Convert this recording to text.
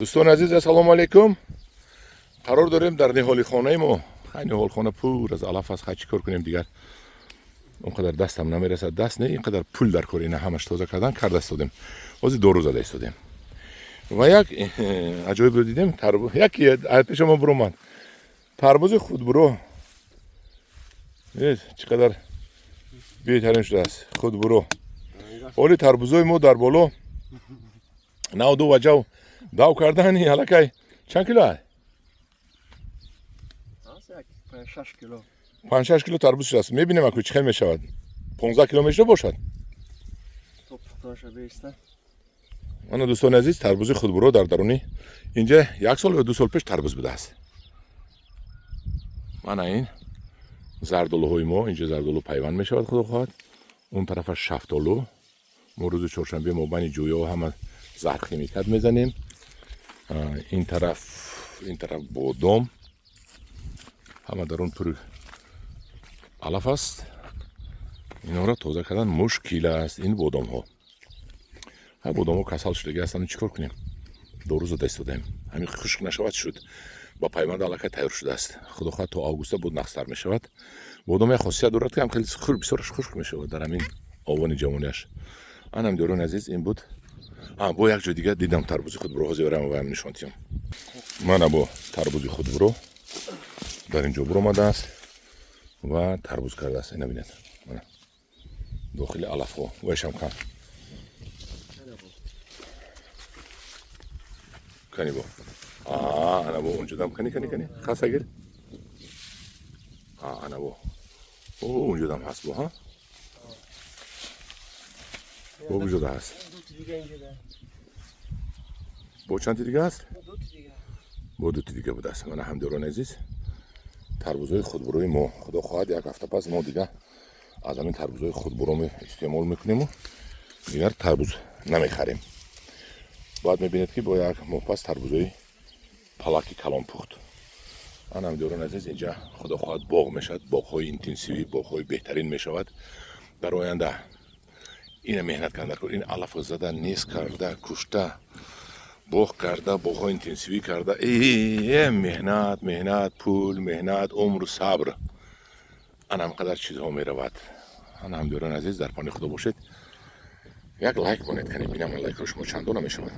دوستان عزیز السلام علیکم. قرار داریم در نهالی خانه ما خیلی نهال خانه پر از علف است. چی کار کنیم دیگر اونقدر دستم نمیرسد. دست نه اینقدر پول در کار اینا همش تازه کردن کرده استادیم. بازی 2 روز ایستادیم و یک عجایب رو دیدیم. تربوز یکی پیش ما برو من تربوز خود برو چقدر بهترین شده است. خود برو اولی تربوزای ما در بالا 92 و جو داو کردن. هلکای چند کیلو هست؟ 5-6 کیلو 5-6 کیلو تربوز شده است. میبینیم اکو چه می شود. 15 کیلو میشه باشد. تو پختاشه بیسته. من دوستان عزیز تربوز خود برو در درونی اینجا 1 سال و 2 سال پیش تربوز بوده است. من این زردالوهای ما اینجا زردالو پیوند می شود خدا خواهد. اون طرفش شفتالو. ما روز چهارشنبه ما بین جویا و همه زهر خیمیکات میزنیم. این طرف بادام همه در اون پر علف است. اینا را تازه کردن مشکل است. این بادام ها ها بادام ها کسل شده هستن. چیکار کنیم؟ 2 روز ایستادیم همین خشک نشود شد با پیوند علاقه تیار شده است. خدا خواهد تا آگوست بود نقصر می شود. بادام خاصیت دارد که هم خیلی بسیار خشک می شود در همین آوان جوانیش. انم دوران عزیز این بود. با یک جای دیگه دیدم تربوز خود برو حاضر برم و هم نشانتیم. من با تربوز خود برو در اینجا برو آمده است و تربوز کرده است. این ببینید داخل علف ها ویشم کن کنی با انا با اونجا دم کنی خاص اگر انا با اونجا دم هست با ها با وجود هست. با چند دیگه است؟ با 2 دیگه بوده است. من هم دوران عزیز تربوزهای خودبروی ما خدا خواهد 1 هفته پس ما دیگه از همین تربوزهای خودبرو استعمال میکنیم و دیگر تربوز نمیخریم. باید میبینید که با 1 ماه پس تربوزهای پلاکی کلان پخت. من هم دوران عزیز اینجا خدا خواهد باغ میشد. باغهای اینتنسیوی باغهای بهترین میشود در آینده. این مهنت کرده این علف زده نیست کرده کشته باغ کرده باغ اینتنسیوی کرده مهنت پول مهنت عمر صبر انم قدر چیزها می رود. هم دوران عزیز در پانی خدا باشید. یک لایک کنید که ببینم لایک رو شما چندان نمی شود.